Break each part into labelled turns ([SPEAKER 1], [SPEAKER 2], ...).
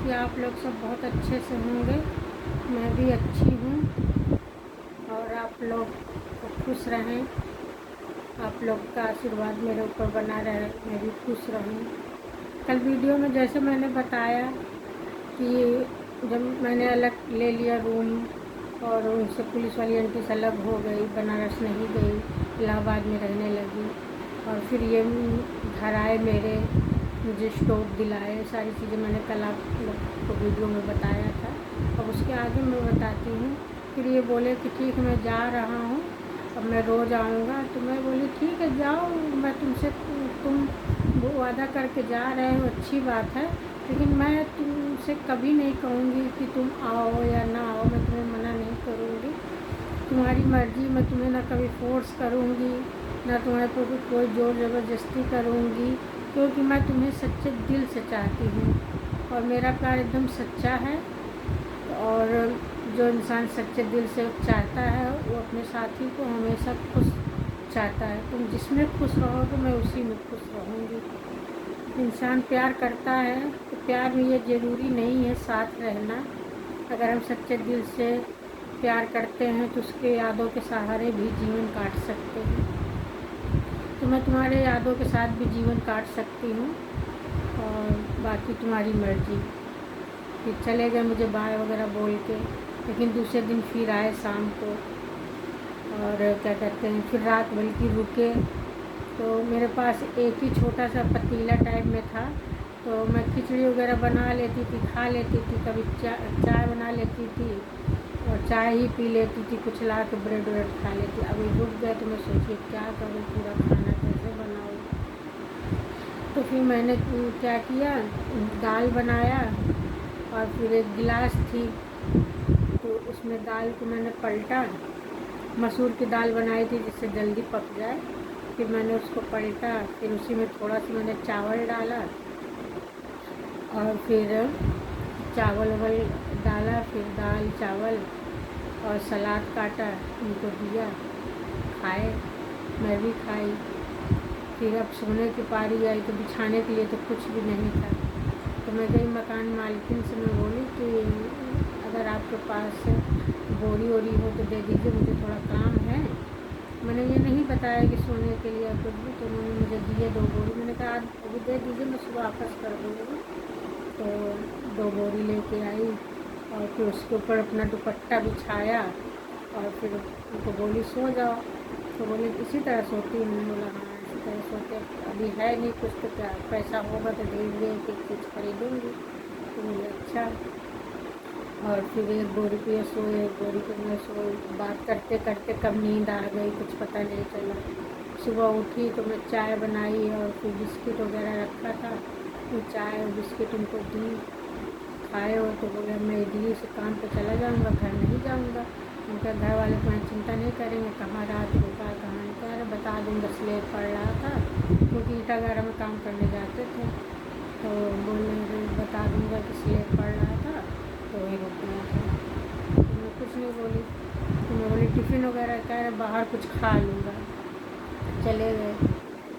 [SPEAKER 1] कि आप लोग सब बहुत अच्छे से होंगे। मैं भी अच्छी हूँ और आप लोग खुश रहें। आप लोग का आशीर्वाद मेरे ऊपर बना रहे, मैं भी खुश रहूँ। कल वीडियो में जैसे मैंने बताया कि जब मैंने अलग ले लिया रूम और उनसे पुलिस वाली आंटी से अलग हो गई, बनारस नहीं गई, इलाहाबाद में रहने लगी और फिर ये घर आए मेरे, मुझे स्टोव दिलाए, सारी चीज़ें मैंने कल आप लोग को वीडियो में बताया था। अब उसके आगे मैं बताती हूँ। फिर ये बोले कि ठीक मैं जा रहा हूँ, अब मैं रोज़ आऊँगा। तो मैं बोली ठीक है जाओ, मैं तुम वादा करके जा रहे हो, अच्छी बात है, लेकिन मैं तुमसे कभी नहीं कहूँगी कि तुम आओ या ना आओ, मैं तुम्हें मना नहीं करूँगी। तुम्हारी मर्ज़ी, मैं तुम्हें ना कभी फोर्स करूँगी, ना तुम्हारे पर कोई ज़ोर ज़बरदस्ती करूँगी, क्योंकि मैं तुम्हें सच्चे दिल से चाहती हूँ और मेरा प्यार एकदम सच्चा है। और जो इंसान सच्चे दिल से चाहता है वो अपने साथी को हमेशा खुश चाहता है। तुम जिसमें खुश रहोगे मैं उसी में खुश रहूँगी। इंसान प्यार करता है तो प्यार में ये ज़रूरी नहीं है साथ रहना। अगर हम सच्चे दिल से प्यार करते हैं तो उसके यादों के सहारे भी जीवन काट सकते हैं। तो मैं तुम्हारे यादों के साथ भी जीवन काट सकती हूँ और बाकी तुम्हारी मर्ज़ी। फिर चले गए मुझे बाय वगैरह बोल के, लेकिन दूसरे दिन फिर आए शाम को और क्या कहते हैं, फिर रात बल्कि रुके। तो मेरे पास एक ही छोटा सा पतीला टाइप में था, तो मैं खिचड़ी वगैरह बना लेती थी, खा लेती थी, कभी चाय बना लेती थी और चाय ही पी लेती थी, कुछ ला के ब्रेड व्रेड खा लेती। अभी रुक गए तो मैं सोची क्या करूँ, पूरा खाना कैसे बनाऊँ। तो फिर मैंने क्या किया, दाल बनाया और फिर एक गिलास थी तो उसमें दाल को मैंने पलटा। मसूर की दाल बनाई थी जिससे जल्दी पक जाए। फिर मैंने उसको पलटा, फिर उसी में थोड़ा सा मैंने चावल डाला और फिर चावल वल डाला, फिर दाल चावल और सलाद काटा, उनको दिया, खाए, मैं भी खाई। फिर अब सोने की पारी आई तो बिछाने के लिए तो कुछ भी नहीं था। तो मैं गई मकान मालकिन से, मैं बोली कि अगर आपके पास बोरी वोरी हो तो दे दीजिए, मुझे थोड़ा काम है। मैंने ये नहीं बताया कि सोने के लिए कुछ भी, तो उन्होंने मुझे दिए 2 बोरी। मैंने कहा अभी दे दीजिए, मैं सुबह वापस कर दूँगी। तो 2 बोरी लेके आई और फिर उसके ऊपर अपना दुपट्टा बिछाया और फिर उनको बोली सो जाओ। तो बोली इसी तरह सोती हूँ। मैंने बोला हाँ इसी तरह सोते, अभी है नहीं कुछ तो क्या, पैसा होगा तो देंगे, एक चीज़ खरीदूँगी। तो बोले अच्छा। और फिर 1 बोरी पे सोए, 1 बोरी पे मैं सोई। बात करते करते कब नींद आ गई कुछ पता नहीं चला। सुबह उठी तो मैं चाय बनाई और फिर बिस्किट वगैरह रखा था, तो चाय और बिस्किट उनको दी, खाए। और तो बोले मैं इडली से काम पे चला जाऊँगा, घर नहीं जाऊँगा। उनका घर वाले तो चिंता नहीं करेंगे, कहाँ रात रुका, कहाँ नहीं, कह रहे बता दूँगा, स्लेब पड़ रहा था क्योंकि ईटागारा में काम करने जाते थे। तो बोले बता दूँगा कि स्लेब पड़ रहा था तो वही रुकना था। तो मैं कुछ नहीं बोली। तो मैं बोली टिफ़िन वगैरह, कह रहे बाहर कुछ खा लूँगा। चले गए।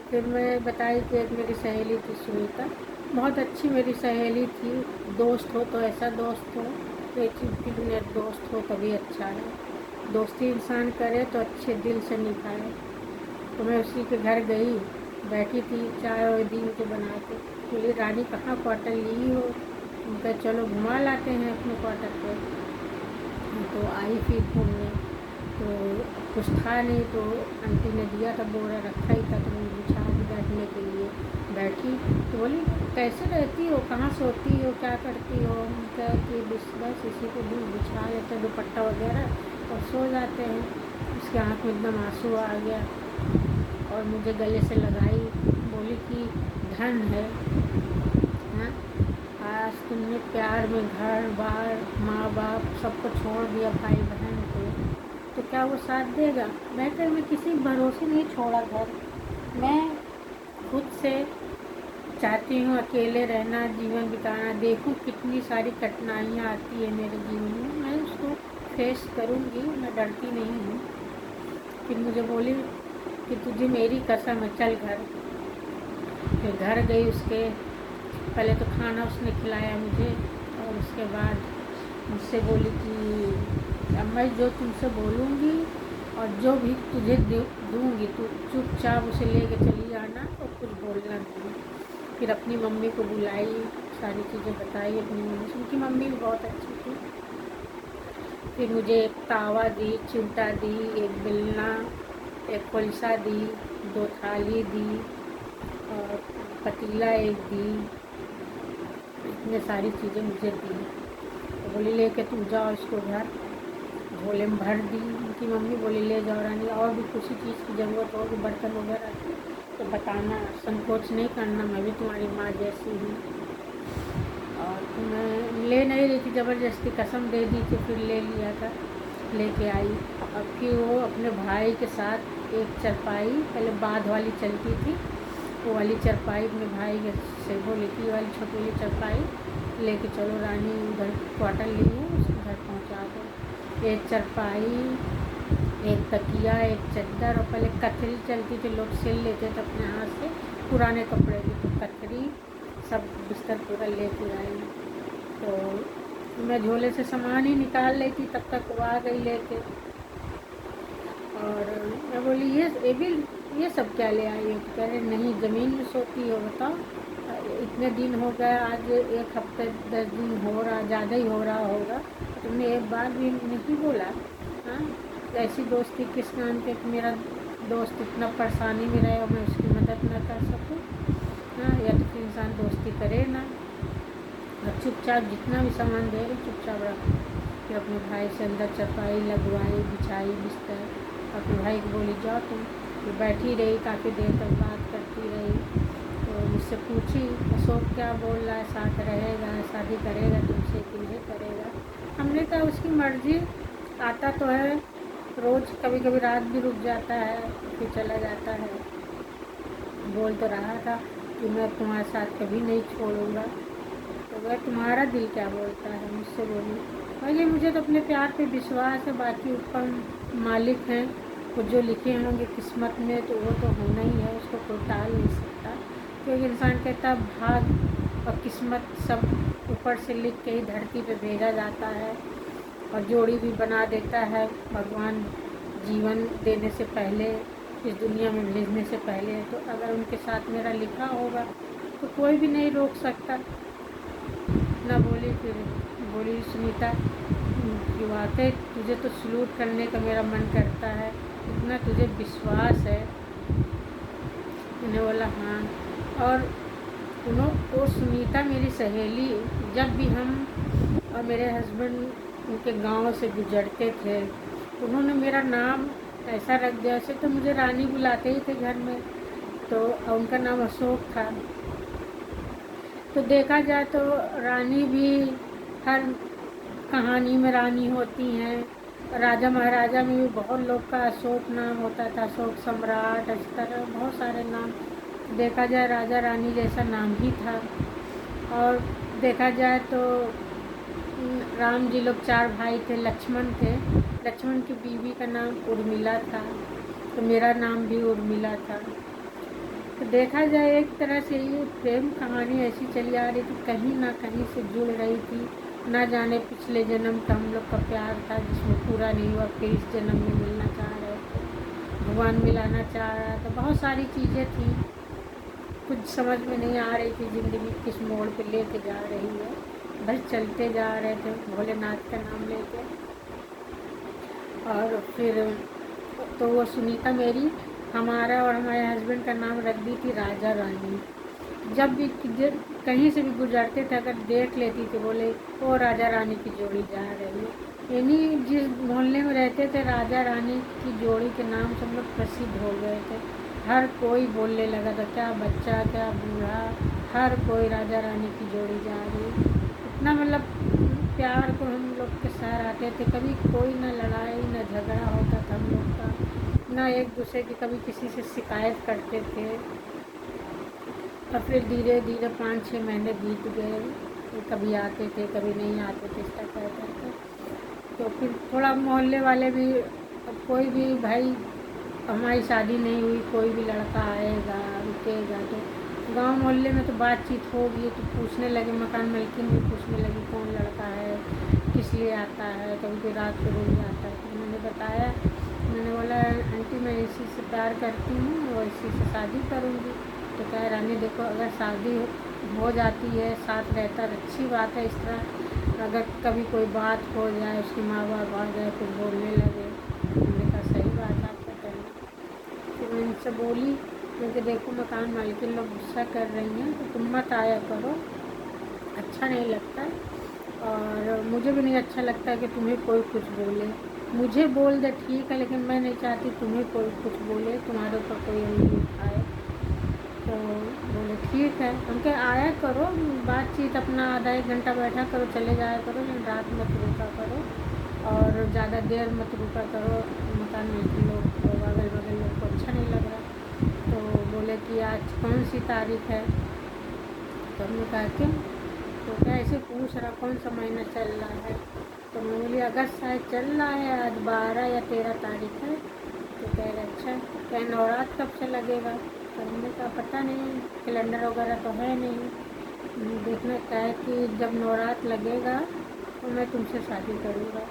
[SPEAKER 1] फिर मैं बताई कि एक मेरी सहेली थी सुनीता, बहुत अच्छी मेरी सहेली थी। दोस्त हो तो ऐसा दोस्त हो, एक चीज़ की मेरे दोस्त हो तभी अच्छा है। दोस्ती इंसान करे तो अच्छे दिल से निभाए। तो मैं उसी के घर गई, बैठी थी, चाय और दी मुझे बना के। बोली रानी कहाँ क्वार्टर ली हो? उनका चलो घुमा लाते हैं अपने क्वार्टर पे। तो आई फिर घूमने, तो कुछ था नहीं तो आंटी ने दिया था, बोरा रखा ही था, तो मैं बिछा के बैठने के लिए बैठी। तो बोली कैसे रहती हो, कहाँ सोती हो, क्या करती हो? क्या कि बस इसी को भी बिछा लेते हैं दुपट्टा वगैरह और सो जाते हैं। उसके आँख में एकदम आंसू आ गया और मुझे गले से लगाई, बोली कि धन है हाँ, आज तुमने प्यार में घर बार माँ बाप सबको छोड़ दिया, भाई बहन को, तो क्या वो साथ देगा? मैं किसी भरोसे नहीं छोड़ा घर। मैं खुद से चाहती हूँ अकेले रहना, जीवन बिताना। देखूँ कितनी सारी कठिनाइयाँ आती है मेरे जीवन में, मैं उसको फेस करूँगी, मैं डरती नहीं हूँ। फिर मुझे बोली कि तुझे मेरी कसम है, चल घर। फिर घर गई उसके, पहले तो खाना उसने खिलाया मुझे उसके बाद मुझसे बोली कि अब मैं जो तुमसे बोलूँगी और जो भी तुझे दूँगी तू चुपचाप उसे लेके चली आना और कुछ बोलना नहीं। फिर अपनी मम्मी को बुलाई, सारी चीज़ें बताई अपनी मम्मी से। उनकी मम्मी भी बहुत अच्छी थी। फिर मुझे एक तावा दी, चिमटा दी, एक बेलना, एक कोलसा दी, 2 थाली दी और पतीला एक दी। इतने सारी चीज़ें मुझे दी। तो बोली लेके तू जाओ इसको घर, झोले में भर दी। उनकी मम्मी बोली ले जाओ रानी, और भी किसी चीज़ की ज़रूरत हो, बर्तन वगैरह की तो बताना, संकोच नहीं करना, मैं भी तुम्हारी माँ जैसी हूँ। और मैं ले नहीं रही थी, ज़बरदस्ती कसम दे दी थी, फिर ले लिया था, लेके आई। और फिर वो अपने भाई के साथ एक चारपाई, पहले बाद वाली चलती थी, वो वाली चारपाई अपने भाई के से बोली थी, वाली छोटी वाली चारपाई लेके चलो रानी, उधर क्वार्टर लिए है उसके घर पहुँचा दो। एक चारपाई, एक तकिया, एक चद्दर, और पहले कतरी चलती थी, लोग सिल लेते थे अपने हाथ से पुराने कपड़े की, तो कतरी सब बिस्तर पूरा लेके आई। तो मैं झोले से सामान ही निकाल लेती, तब तक वो आ गई लेके। और मैं बोली ये सब क्या ले आई हो? तो कह रहे नहीं, ज़मीन में सोती हो, बताओ इतने दिन हो गए, आज 1 हफ्ते 10 दिन हो रहा, ज़्यादा ही हो रहा होगा, तुमने एक बार भी नहीं बोला। हाँ, ऐसी दोस्ती किस काम के कि मेरा दोस्त इतना परेशानी में रहे और मैं उसकी मदद ना कर सकूँ। हाँ, या तो फिर इंसान दोस्ती करे ना, और चुपचाप जितना भी सामान दे चुपचाप रखो। फिर अपने भाई से अंदर चपाई लगवाई, बिछाई बिस्तर, अपने भाई को बोली जाओ तुम। फिर बैठी रही, काफ़ी देर तक बात करती रही। तो मुझसे पूछी अशोक क्या बोल रहा है, साथ रहेगा, शादी करेगा तुमसे कि नहीं करेगा? हमने कहा उसकी मर्ज़ी, आता तो है रोज़, कभी कभी रात भी रुक जाता है फिर चला जाता है। बोल तो रहा था कि मैं तुम्हारे साथ कभी नहीं छोड़ूंगा। तो वह तुम्हारा दिल क्या बोलता है? मुझसे बोली भाई, मुझे तो अपने प्यार पे विश्वास है, बाकी ऊपर मालिक हैं, वो जो लिखे होंगे किस्मत में तो वो तो होना ही है, उसको कोई टाल नहीं सकता। क्योंकि इंसान कहता भाग और किस्मत सब ऊपर से लिख के ही धरती पे भेजा जाता है, और जोड़ी भी बना देता है भगवान जीवन देने से पहले, इस दुनिया में भेजने से पहले। तो अगर उनके साथ मेरा लिखा होगा तो कोई भी नहीं रोक सकता ना। बोली फिर बोली सुनीता कि वाकई तुझे तो सलूट करने का मेरा मन करता है, इतना तुझे विश्वास है। मैंने बोला हाँ। और वो सुनीता मेरी सहेली, जब भी हम और मेरे हस्बैंड उनके गांव से गुजरते थे तो उन्होंने मेरा नाम ऐसा रख दिया, ऐसे तो मुझे रानी बुलाते ही थे घर में, तो उनका नाम अशोक था। तो देखा जाए तो रानी भी हर कहानी में रानी होती हैं, राजा महाराजा में भी बहुत लोग का अशोक नाम होता था, अशोक सम्राट, इस तरह बहुत सारे नाम। देखा जाए राजा रानी जैसा नाम ही था। और देखा जाए तो राम जी लोग 4 भाई थे, लक्ष्मण थे, लक्ष्मण की बीवी का नाम उर्मिला था, तो मेरा नाम भी उर्मिला था। तो देखा जाए एक तरह से ये प्रेम कहानी ऐसी चली आ रही थी, कहीं ना कहीं से जुड़ रही थी। ना जाने पिछले जन्म का हम लोग का प्यार था जिसमें पूरा नहीं हुआ, फिर इस जन्म में मिलना चाह रहे थे, भगवान मिलाना चाह रहा था, बहुत सारी चीज़ें थी। कुछ समझ में नहीं आ रही थी ज़िंदगी किस मोड़ पे लेके जा रही है, बस चलते जा रहे थे भोलेनाथ का नाम लेके। और फिर तो वो सुनीता मेरी हमारा और हमारे हस्बैंड का नाम रख दी थी राजा रानी। जब भी कहीं से भी गुजरते थे अगर देख लेती थी, बोले वो राजा रानी की जोड़ी जा रही है। यानी जिस मोहल्ले में रहते थे राजा रानी की जोड़ी के नाम से हम लोग प्रसिद्ध हो गए थे। हर कोई बोलने लगा था, क्या बच्चा क्या बूढ़ा, हर कोई राजा रानी की जोड़ी जा रही। इतना मतलब प्यार को हम लोग के शहर आते थे, कभी कोई ना लड़ाई ना झगड़ा होता था हम लोग का, ना एक दूसरे की कभी किसी से शिकायत करते थे। और फिर धीरे धीरे 5-6 महीने बीत गए, कभी आते थे कभी नहीं आते थे, इसका क्या करते। तो फिर थोड़ा मोहल्ले वाले भी, अब कोई भी भाई हमारी शादी नहीं हुई, कोई भी लड़का आएगा रुकेगा तो गांव मोहल्ले में तो बातचीत होगी, तो पूछने लगे, मकान मालकिन भी पूछने लगी कौन लड़का इसलिए आता है, कभी कोई रात को रोज आता है। तो मैंने बताया, मैंने बोला आंटी मैं इसी से प्यार करती हूँ और इसी से शादी करूँगी। तो कह रानी देखो अगर शादी हो जाती है, साथ रहता है अच्छी बात है, इस तरह अगर कभी कोई बात हो जाए, उसके माँ बाप आ जाए फिर बोलने लगे। मैंने कहा सही बात आपका कहना। फिर मैं इनसे बोली, क्योंकि देखो मकान मालिकिन लोग गुस्सा कर रही हैं तो तुम मत आया करो, अच्छा नहीं लगता, और मुझे भी नहीं अच्छा लगता है कि तुम्हें कोई कुछ बोले। मुझे बोल दे ठीक है, लेकिन मैं नहीं चाहती तुम्हें कोई कुछ बोले, तुम्हारे ऊपर कोई उंगली उठाए। तो बोले ठीक है। उनके आया करो, बातचीत अपना आधा एक घंटा बैठा करो, चले जाया करो, लेकिन रात मत रुका करो और ज़्यादा देर मत रुका करो, मकान में लोग को अगल बगल लोग को अच्छा नहीं लग रहा। तो बोले कि आज कौन सी तारीख है? तो हमने कहा क्यों? तो क्या ऐसे पूछ रहा कौन सा महीना चल रहा है? तो मैं बोली अगस्त शायद चल रहा है, आज 12 या 13 तारीख है। तो कह रहे अच्छा, क्या नवरात कब से लगेगा? तो हमने कहा पता नहीं, कैलेंडर वगैरह तो है नहीं, देखना क्या है कि जब नवरात लगेगा तो मैं तुमसे शादी करूँगा।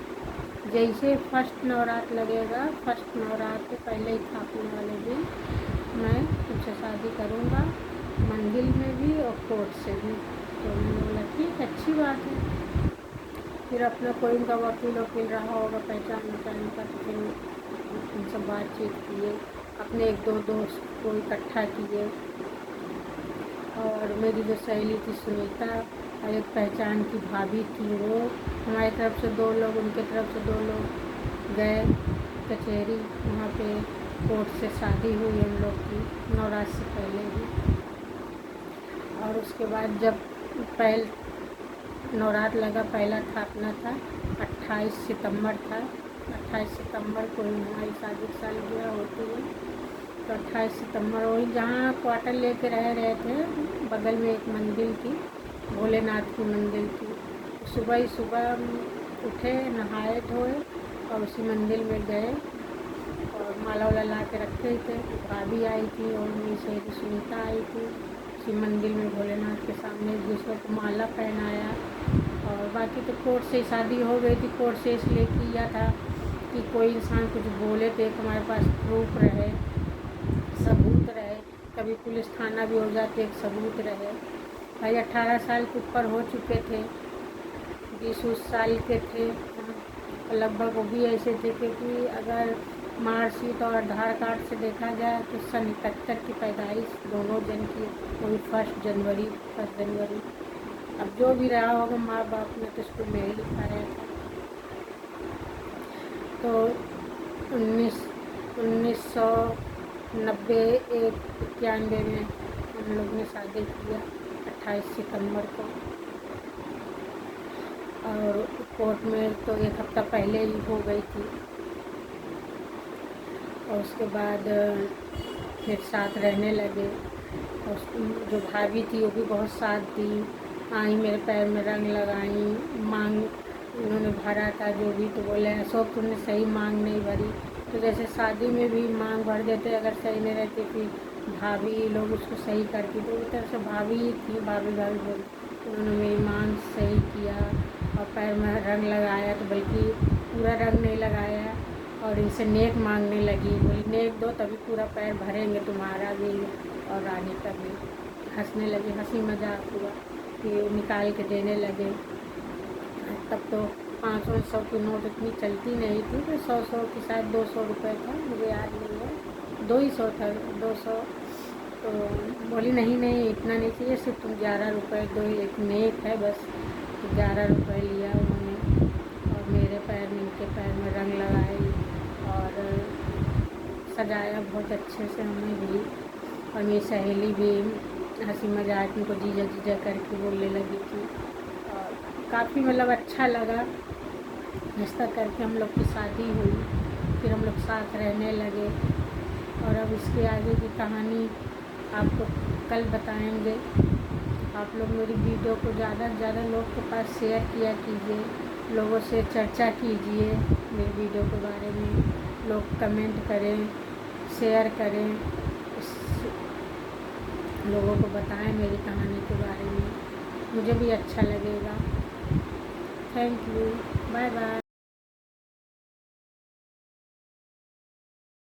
[SPEAKER 1] जैसे फर्स्ट नवरात लगेगा, फर्स्ट नवरात के पहले ही थापने वाले दिन मैं तुमसे शादी करूँगा, मंदिर में भी और कोर्ट से भी। तो मैंने बोला ठीक अच्छी बात है। फिर अपना कोई उनका वकील रहा होगा पहचान वहचान का, तो फिर उनसे बातचीत किए, अपने एक दो दोस्त को इकट्ठा किए, और मेरी जो सहेली थी सुनीता और एक पहचान की भाभी थी, वो हमारी तरफ से 2 लोग, उनके तरफ से 2 लोग गए कचहरी। वहाँ पे कोर्ट से शादी हुई हम लोग की नवरात्र से पहले ही। और उसके बाद जब नवरात्र लगा, पहला थापना था, 28 सितंबर था। 28 सितंबर को ही हमारी शादी की सालगिरह होती है। तो 28 सितंबर वही जहाँ क्वार्टर लेके रहे थे, बगल में एक मंदिर थी, भोलेनाथ की मंदिर थी। सुबह ही सुबह उठे, नहाए धोए और उसी मंदिर में गए और माला वाला ला के रखे थे। भाभी आई थी और मेरी सहेली सुनीता आई थी। उसी मंदिर में भोलेनाथ के सामने एक दूसरे को माला पहनाया। और बाकी तो कोर्ट से शादी हो गई थी। कोर्ट से इसलिए किया था कि कोई इंसान कुछ बोले तो एक हमारे पास प्रूफ रहे, सबूत रहे, कभी पुलिस थाना भी हो जाती, एक सबूत रहे। भाई 18 साल के ऊपर हो चुके थे, 20 साल के थे लगभग। वो भी ऐसे थे क्योंकि अगर मार्कशीट और आधार कार्ड से देखा जाए तो सन 71 की पैदाइश दोनों जन की, वो भी 1 जनवरी। अब जो भी रहा होगा, माँ बाप ने तो इसको में ही लिखाया था। तो 1991 में हम लोग ने शादी किया 28 सितंबर को। और कोर्ट में तो 1 हफ्ता पहले ही हो गई थी। और उसके बाद फिर साथ रहने लगे। और जो भाभी थी वो भी बहुत साथ दी, आई मेरे पैर में रंग लगाई, मांग उन्होंने भरा था जो भी। तो बोले अशोक तुमने सही मांग नहीं भरी। तो जैसे शादी में भी मांग भर देते, अगर सही नहीं रहती थी भाभी लोग उसको सही करती, तो उस तरह से भाभी थी, भाभी बोल उन्होंने मेरी मांग सही किया और पैर में रंग लगाया। तो बल्कि पूरा रंग नहीं लगाया और इनसे नेक मांगने लगी, बोली नेक दो तभी पूरा पैर भरेंगे तुम्हारा भी और रानी का भी। हंसने लगी, हंसी मजाक हुआ कि निकाल के देने लगे। तब तो 500 की नोट इतनी चलती नहीं थी, तो 100 की शायद 200 रुपये था, मुझे याद नहीं है, 200 था, 200। तो बोली नहीं इतना नहीं चाहिए, सिर्फ तुम 11 रुपये दो, एक नेक है बस। तो 11 रुपये लिया उन्होंने और मेरे पैर में, इनके पैर में रंग लगाई और सजाया बहुत अच्छे से हमने भी। और मेरी सहेली भी हंसी मजाक उनको जीजा करके बोलने लगी थी। और काफ़ी मतलब अच्छा लगा, रिश्ता करके हम लोग की शादी हुई। फिर हम लोग साथ रहने लगे। और अब इसके आगे की कहानी आपको कल बताएंगे। आप लोग मेरी वीडियो को ज़्यादा से ज़्यादा लोग के पास शेयर किया कीजिए, लोगों से चर्चा कीजिए मेरी वीडियो के बारे में। लोग कमेंट करें, शेयर करें, लोगों को बताएं मेरी कहानी के बारे में, मुझे भी अच्छा लगेगा। Thank you. Bye bye.